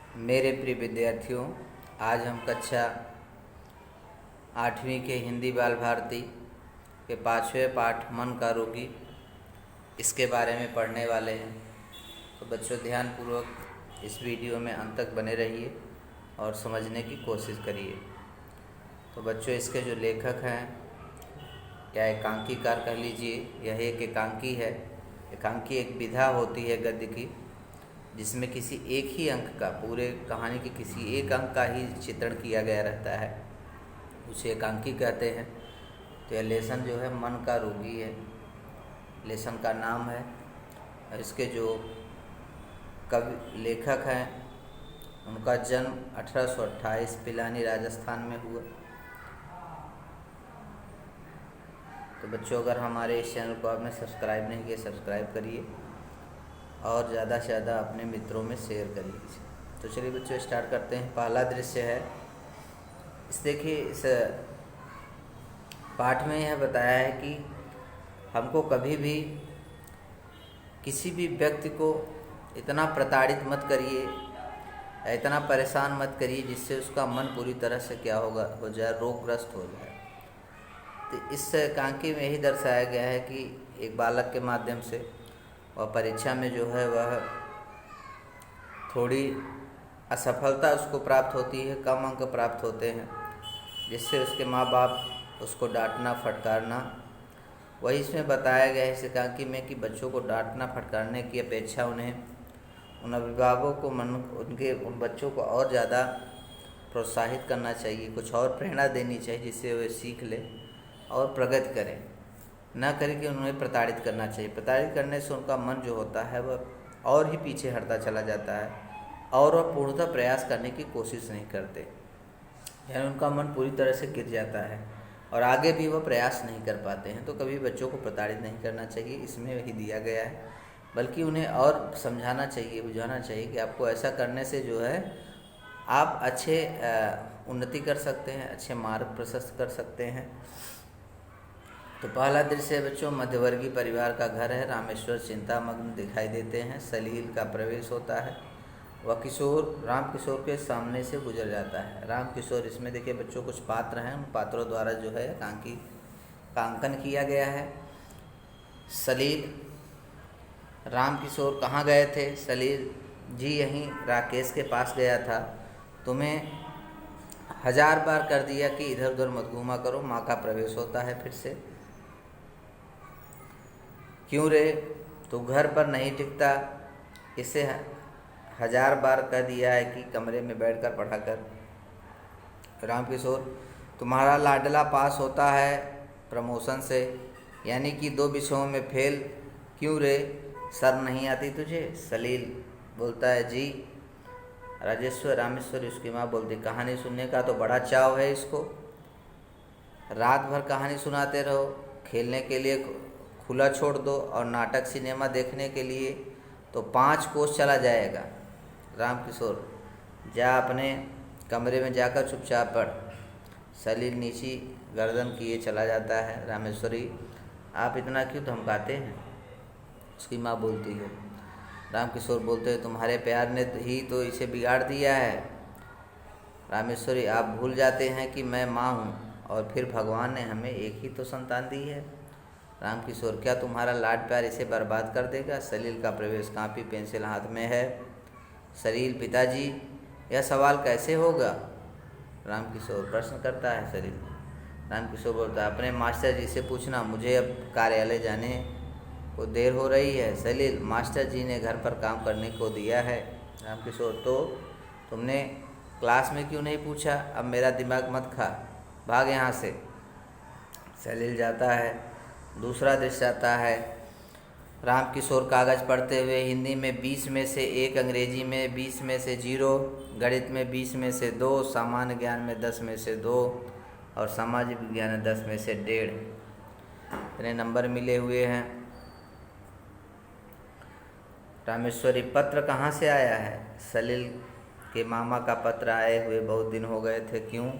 मेरे प्रिय विद्यार्थियों, आज हम कक्षा 8वीं के हिंदी बाल भारती के 5वें पाठ मन का रोगी इसके बारे में पढ़ने वाले हैं। तो बच्चों, ध्यानपूर्वक इस वीडियो में अंत तक बने रहिए और समझने की कोशिश करिए। तो बच्चों, इसके जो लेखक हैं या एकांकीकार कह लीजिए, यह एक एकांकी है। एकांकी एक विधा होती है गद्य की, जिसमें किसी एक ही अंक का, पूरे कहानी के किसी एक अंक का ही चित्रण किया गया रहता है, उसे एकांकी कहते हैं। तो यह लेसन जो है मन का रोगी है, लेसन का नाम है। इसके जो कवि लेखक हैं उनका जन्म 1828 पिलानी राजस्थान में हुआ। तो बच्चों, अगर हमारे इस चैनल को आपने सब्सक्राइब नहीं किया, सब्सक्राइब करिए और ज़्यादा से ज़्यादा अपने मित्रों में शेयर करिए इसे। तो चलिए बच्चों, स्टार्ट करते हैं। पहला दृश्य है, देखिए, इस पाठ में यह बताया है कि हमको कभी भी किसी भी व्यक्ति को इतना प्रताड़ित मत करिए, इतना परेशान मत करिए जिससे उसका मन पूरी तरह से क्या हो जाए, रोगग्रस्त हो जाए। तो इस एकांकी में यही दर्शाया गया है कि एक बालक के माध्यम से वह परीक्षा में जो है वह थोड़ी असफलता उसको प्राप्त होती है, कम अंक प्राप्त होते हैं, जिससे उसके माँ बाप उसको डांटना फटकारना, वही इसमें बताया गया है इस एकांकी में कि बच्चों को डांटना फटकारने की अपेक्षा उन्हें, उन अभिभावकों को उन बच्चों को और ज़्यादा प्रोत्साहित करना चाहिए, कुछ और प्रेरणा देनी चाहिए जिससे वे सीख लें और प्रगति करें, न करें कि उन्हें प्रताड़ित करना चाहिए। प्रताड़ित करने से उनका मन जो होता है वह और ही पीछे हटता चला जाता है और वह पूर्णतः प्रयास करने की कोशिश नहीं करते, यानी उनका मन पूरी तरह से गिर जाता है और आगे भी वह प्रयास नहीं कर पाते हैं। तो कभी बच्चों को प्रताड़ित नहीं करना चाहिए, इसमें वही दिया गया है, बल्कि उन्हें और समझाना चाहिए, बुझाना चाहिए कि आपको ऐसा करने से जो है आप अच्छे उन्नति कर सकते हैं, अच्छे मार्ग प्रशस्त कर सकते हैं। तो पहला दृश्य बच्चों, मध्यवर्गीय परिवार का घर है। रामेश्वर चिंतामग्न दिखाई देते हैं। सलील का प्रवेश होता है। वह राम किशोर के सामने से गुजर जाता है। राम किशोर, इसमें देखिए बच्चों कुछ पात्र हैं, उन पात्रों द्वारा जो है एकांकी का अंकन किया गया है। सलील, राम किशोर कहाँ गए थे? सलील जी यहीं राकेश के पास गया था। तुम्हें 1000 बार कर दिया कि इधर उधर मत घूमा करो। माँ का प्रवेश होता है फिर से। क्यों रे, तू घर पर नहीं टिकता? इसे 1000 बार कह दिया है कि कमरे में बैठकर पढ़ा कर। राम किशोर, तुम्हारा लाडला पास होता है प्रमोशन से, यानी कि 2 विषयों में फेल। क्यों रे, शर्म नहीं आती तुझे? सलील बोलता है, जी। रामेश्वर उसकी माँ बोलती, कहानी सुनने का तो बड़ा चाव है इसको, रात भर कहानी सुनाते रहो। खेलने के लिए खुला छोड़ दो और नाटक सिनेमा देखने के लिए तो 5 कोस चला जाएगा। राम किशोर, जा अपने कमरे में जाकर चुपचाप पढ़। सलील नीची गर्दन किए चला जाता है। रामेश्वरी, आप इतना क्यों धमकाते हैं? उसकी माँ बोलती है। राम किशोर बोलते हैं, तुम्हारे प्यार ने ही तो इसे बिगाड़ दिया है। रामेश्वरी, आप भूल जाते हैं कि मैं माँ हूँ और फिर भगवान ने हमें एक ही तो संतान दी है। राम किशोर, क्या तुम्हारा लाड प्यार इसे बर्बाद कर देगा? सलील का प्रवेश, कापी पेंसिल हाथ में है। सलील, पिताजी यह सवाल कैसे होगा? राम किशोर प्रश्न करता है सलील। राम किशोर बोलता है, अपने मास्टर जी से पूछना, मुझे अब कार्यालय जाने को देर हो रही है। सलील, मास्टर जी ने घर पर काम करने को दिया है। राम किशोर, तो तुमने क्लास में क्यों नहीं पूछा? अब मेरा दिमाग मत खा, भाग यहाँ से। सलील जाता है। दूसरा दृश्य आता है, राम किशोर कागज़ पढ़ते हुए हिंदी में 20 में से 1, अंग्रेजी में 20 में से 0, गणित में 20 में से 2, सामान्य ज्ञान में 10 में से 2 और सामाजिक विज्ञान में 10 में से 1.5 इतने नंबर मिले हुए हैं। रामेश्वरी, पत्र कहाँ से आया है? सलील के मामा का पत्र आए हुए बहुत दिन हो गए थे। क्यों?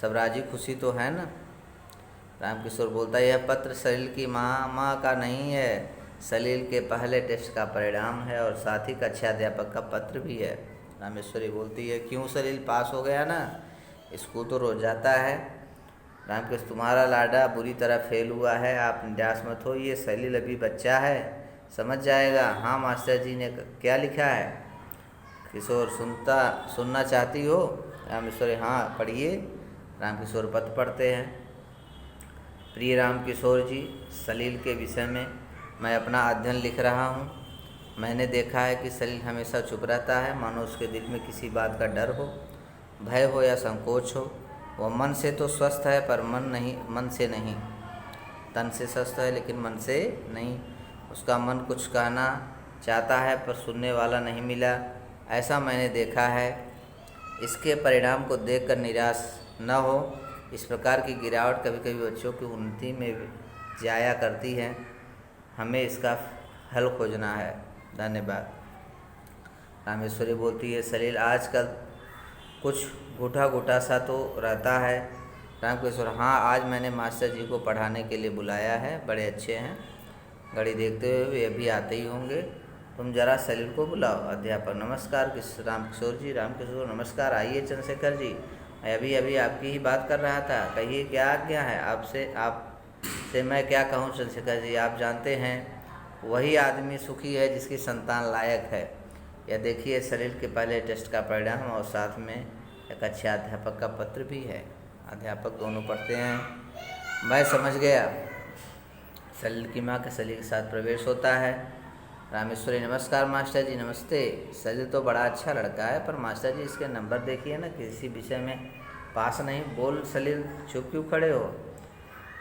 सब राजी खुशी तो है ना? राम किशोर बोलता है, यह पत्र सलील की मामा का नहीं है, सलील के पहले टेस्ट का परिणाम है और साथ ही कक्षा अध्यापक का पत्र भी है। रामेश्वरी बोलती है, क्यों सलील, पास हो गया ना, स्कूल तो रोज जाता है। रामकृष्ण, तुम्हारा लाडा बुरी तरह फेल हुआ है, आप निराश मत हो, ये सलील अभी बच्चा है, समझ जाएगा। हाँ मास्टर जी ने क्या लिखा है? किशोर, सुनना चाहती हो? रामेश्वरी, हाँ पढ़िए। रामकिशोर पत्र पढ़ते हैं। प्रिय राम किशोर जी, सलील के विषय में मैं अपना अध्ययन लिख रहा हूँ। मैंने देखा है कि सलील हमेशा चुप रहता है, मानो उसके दिल में किसी बात का डर हो, भय हो या संकोच हो। वह मन से तो स्वस्थ है पर मन से नहीं। तन से स्वस्थ है लेकिन मन से नहीं। उसका मन कुछ कहना चाहता है पर सुनने वाला नहीं मिला, ऐसा मैंने देखा है। इसके परिणाम को देखकर निराश न हो। इस प्रकार की गिरावट कभी कभी बच्चों की उन्नति में जाया करती है। हमें इसका हल खोजना है। धन्यवाद। रामेश्वरी बोलती है, सलील आजकल कुछ घुटा घुटा सा तो रहता है। रामकिशोर, हाँ आज मैंने मास्टर जी को पढ़ाने के लिए बुलाया है, बड़े अच्छे हैं, घड़ी देखते हुए वे अभी आते ही होंगे, तुम जरा सलील को बुलाओ। अध्यापक, नमस्कार रामकिशोर जी। रामकिशोर, नमस्कार, आइए चंद्रशेखर जी, अभी आपकी ही बात कर रहा था, कहिए क्या आज्ञा है? आपसे मैं क्या कहूँ चंद्रशेखर जी, आप जानते हैं वही आदमी सुखी है जिसकी संतान लायक है। यह देखिए सलील के पहले टेस्ट का परिणाम और साथ में एक अच्छे अध्यापक का पत्र भी है। अध्यापक दोनों पढ़ते हैं। मैं समझ गया। सलील की माँ के सलील के साथ प्रवेश होता है। रामेश्वरी, नमस्कार मास्टर जी। नमस्ते। सलील तो बड़ा अच्छा लड़का है पर मास्टर जी इसके नंबर देखिए ना, किसी विषय में पास नहीं। बोल सलील, चुप क्यों खड़े हो?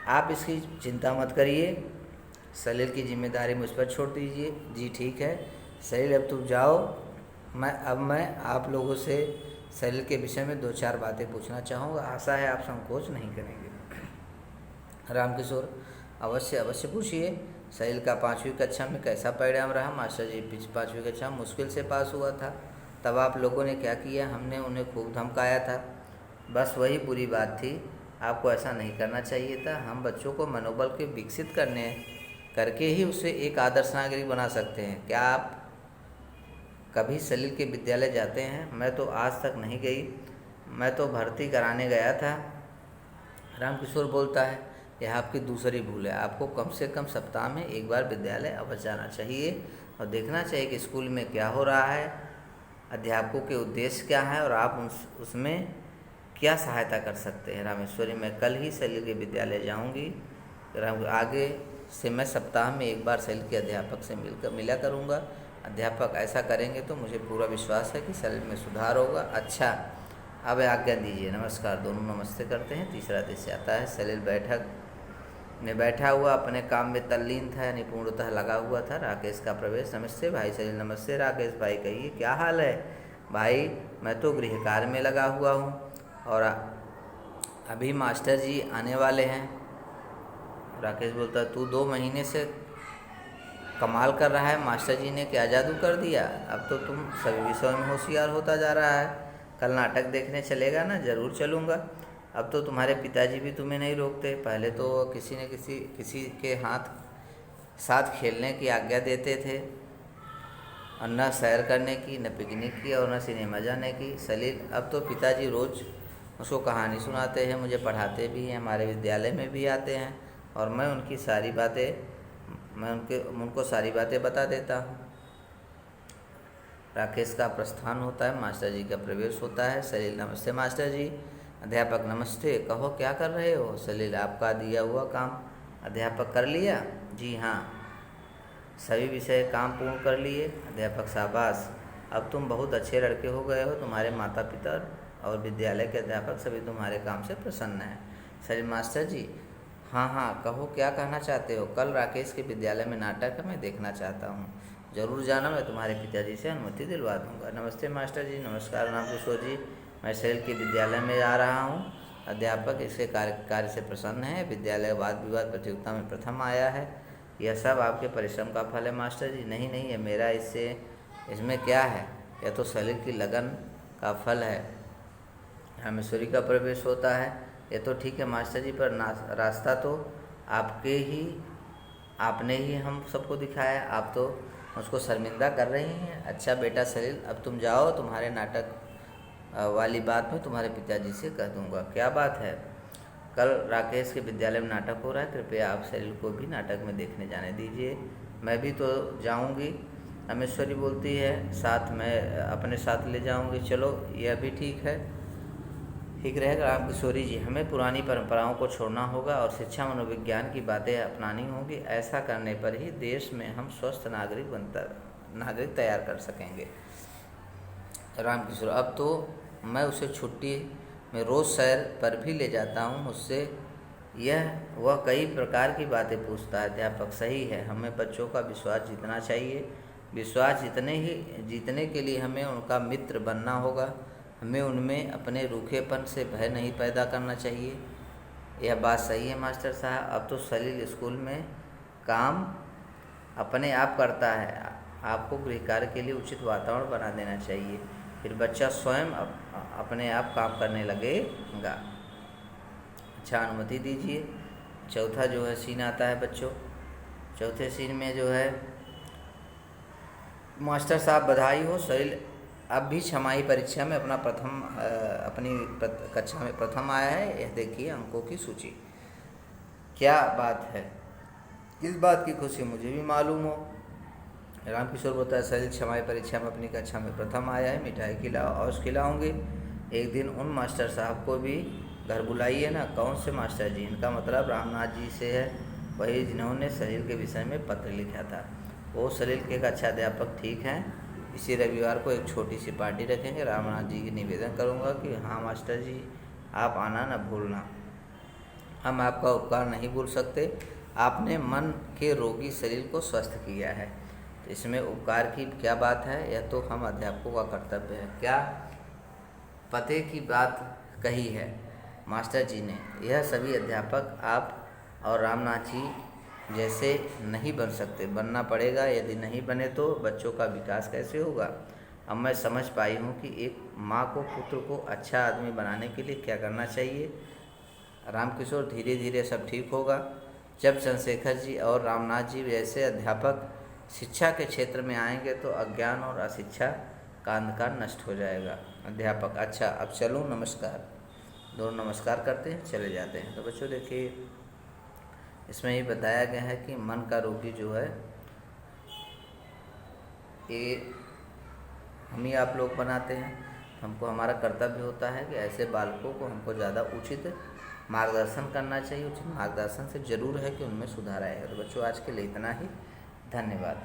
आप इसकी चिंता मत करिए, सलील की जिम्मेदारी मुझ पर छोड़ दीजिए। जी ठीक है सलील, अब तुम जाओ। मैं आप लोगों से सलील के विषय में 2-4 बातें पूछना चाहूँगा, आशा है आप संकोच नहीं करेंगे। रामकिशोर, अवश्य पूछिए। सलील का 5वीं कक्षा में कैसा परिणाम रहा? मास्टर जी, 5वीं कक्षा मुश्किल से पास हुआ था। तब आप लोगों ने क्या किया? हमने उन्हें खूब धमकाया था। बस वही बुरी बात थी, आपको ऐसा नहीं करना चाहिए था। हम बच्चों को मनोबल के विकसित करके ही उसे एक आदर्श नागरिक बना सकते हैं। क्या आप कभी सलील के विद्यालय जाते हैं? मैं तो आज तक नहीं गई, मैं तो भर्ती कराने गया था। रामकिशोर बोलता है, यह आपकी दूसरी भूल है। आपको कम से कम सप्ताह में एक बार विद्यालय अवश्य जाना चाहिए और देखना चाहिए कि स्कूल में क्या हो रहा है, अध्यापकों के उद्देश्य क्या है और आप उसमें क्या सहायता कर सकते हैं। रामेश्वरी, मैं कल ही सलील के विद्यालय जाऊंगी। आगे से मैं सप्ताह में एक बार सलील के अध्यापक से मिला करूंगा। अध्यापक ऐसा करेंगे तो मुझे पूरा विश्वास है कि सलील में सुधार होगा। अच्छा, अब आज्ञा दीजिए। नमस्कार। दोनों नमस्ते करते हैं। तीसरा दृश्य आता है। सलील बैठक में बैठा हुआ अपने काम में तल्लीन था, निपुणतः लगा हुआ था। राकेश का प्रवेश। नमस्ते भाई सलील। नमस्ते राकेश भाई, कहिए क्या हाल है? भाई, मैं तो गृह कार्य में लगा हुआ हूँ और अभी मास्टर जी आने वाले हैं। राकेश बोलता है, तू 2 महीने से कमाल कर रहा है, मास्टर जी ने क्या जादू कर दिया? अब तो तुम सभी विषयों में होशियार होता जा रहा है। कल नाटक देखने चलेगा ना? ज़रूर चलूँगा। अब तो तुम्हारे पिताजी भी तुम्हें नहीं रोकते, पहले तो किसी के साथ खेलने की आज्ञा देते थे और न सैर करने की, न पिकनिक की और न सिनेमा जाने की। सलील, अब तो पिताजी रोज़ उसको कहानी सुनाते हैं, मुझे पढ़ाते भी हैं, हमारे विद्यालय में भी आते हैं और मैं उनको सारी बातें बता देता हूँ। राकेश का प्रस्थान होता है। मास्टर जी का प्रवेश होता है। सलील, नमस्ते मास्टर जी। अध्यापक, नमस्ते, कहो क्या कर रहे हो? सलील, आपका दिया हुआ काम। अध्यापक, कर लिया? जी हाँ, सभी विषय काम पूर्ण कर लिए। अध्यापक, शाबाश, अब तुम बहुत अच्छे लड़के हो गए हो। तुम्हारे माता पिता और विद्यालय के अध्यापक सभी तुम्हारे काम से प्रसन्न हैं। सलील, मास्टर जी, हाँ, कहो क्या कहना चाहते हो? कल राकेश के विद्यालय में नाटक है, मैं देखना चाहता हूँ। ज़रूर जाना, मैं तुम्हारे पिताजी से अनुमति दिलवा दूँगा। नमस्ते मास्टर जी। नमस्कार रामकिशोर जी, मैं सलील के विद्यालय में आ रहा हूँ। अध्यापक, इसके कार्य से प्रसन्न है, विद्यालय वाद विवाद प्रतियोगिता में प्रथम आया है। यह सब आपके परिश्रम का फल है मास्टर जी। नहीं, ये मेरा इसमें क्या है, यह तो सलील की लगन का फल है। रामेश्वरी का प्रवेश होता है। ये तो ठीक है मास्टर जी, पर रास्ता तो आपने ही हम सबको दिखाया। आप तो उसको शर्मिंदा कर रही हैं। अच्छा बेटा सलील, अब तुम जाओ, तुम्हारे नाटक वाली बात में तुम्हारे पिताजी से कह दूंगा। क्या बात है? कल राकेश के विद्यालय में नाटक हो रहा है, कृपया आप सलील को भी नाटक में देखने जाने दीजिए। मैं भी तो जाऊंगी, रामेश्वरी बोलती है। साथ में अपने साथ ले जाऊंगी। चलो, यह भी ठीक है, ठीक रहेगा। रामकिशोरी जी, हमें पुरानी परंपराओं को छोड़ना होगा और शिक्षा मनोविज्ञान की बातें अपनानी होंगी। ऐसा करने पर ही देश में हम स्वस्थ नागरिक तैयार कर सकेंगे। रामकिशोर, अब तो मैं उसे छुट्टी में रोज़ सैर पर भी ले जाता हूँ। मुझसे वह कई प्रकार की बातें पूछता है। अध्यापक, सही है, हमें बच्चों का विश्वास जीतना चाहिए। विश्वास जीतने के लिए हमें उनका मित्र बनना होगा। हमें उनमें अपने रूखेपन से भय नहीं पैदा करना चाहिए। यह बात सही है मास्टर साहब। अब तो सलील स्कूल में काम अपने आप करता है। आपको गृह कार्य के लिए उचित वातावरण बना देना चाहिए, फिर बच्चा स्वयं अपने आप काम करने लगेगा। अच्छा, अनुमति दीजिए। चौथा जो है सीन आता है बच्चों। चौथे सीन में जो है, मास्टर साहब बधाई हो, सलील अब भी छमाही परीक्षा में अपनी कक्षा में प्रथम आया है। यह देखिए अंकों की सूची। क्या बात है, इस बात की खुशी मुझे भी मालूम हो। रामकिशोर बोलता है, सलील छमाही परीक्षा में अपनी कक्षा में प्रथम आया है, मिठाई खिलाओ, और खिलाऊंगे। एक दिन उन मास्टर साहब को भी घर बुलाइए ना। कौन से मास्टर जी? इनका मतलब रामनाथ जी से है, वही जिन्होंने सलील के विषय में पत्र लिखा था। वो सलील के कक्षा अध्यापक, ठीक हैं। इसी रविवार को एक छोटी सी पार्टी रखेंगे। रामनाथ जी की निवेदन करूंगा कि हाँ मास्टर जी, आप आना न भूलना। हम आपका उपकार नहीं भूल सकते। आपने मन के रोगी सलील को स्वस्थ किया है, तो इसमें उपकार की क्या बात है? यह तो हम अध्यापकों का कर्तव्य है। क्या पते की बात कही है मास्टर जी ने। यह सभी अध्यापक आप और रामनाथ जी जैसे नहीं बन सकते, बनना पड़ेगा। यदि नहीं बने तो बच्चों का विकास कैसे होगा? अब मैं समझ पाई हूँ कि एक माँ को पुत्र को अच्छा आदमी बनाने के लिए क्या करना चाहिए। रामकिशोर, धीरे धीरे सब ठीक होगा। जब चंद्रशेखर जी और रामनाथ जी जैसे अध्यापक शिक्षा के क्षेत्र में आएंगे तो अज्ञान और अशिक्षा का अंधकार नष्ट हो जाएगा। अध्यापक, अच्छा अब चलूँ, नमस्कार। दोनों नमस्कार करते हैं, चले जाते हैं। तो बच्चों देखिए, इसमें ये बताया गया है कि मन का रोगी जो है, ये हम ही आप लोग बनाते हैं। हमको हमारा कर्तव्य होता है कि ऐसे बालकों को हमको ज़्यादा उचित मार्गदर्शन करना चाहिए। उचित मार्गदर्शन से ज़रूर है कि उनमें सुधार आएगा। तो बच्चों, आज के लिए इतना ही। धन्यवाद।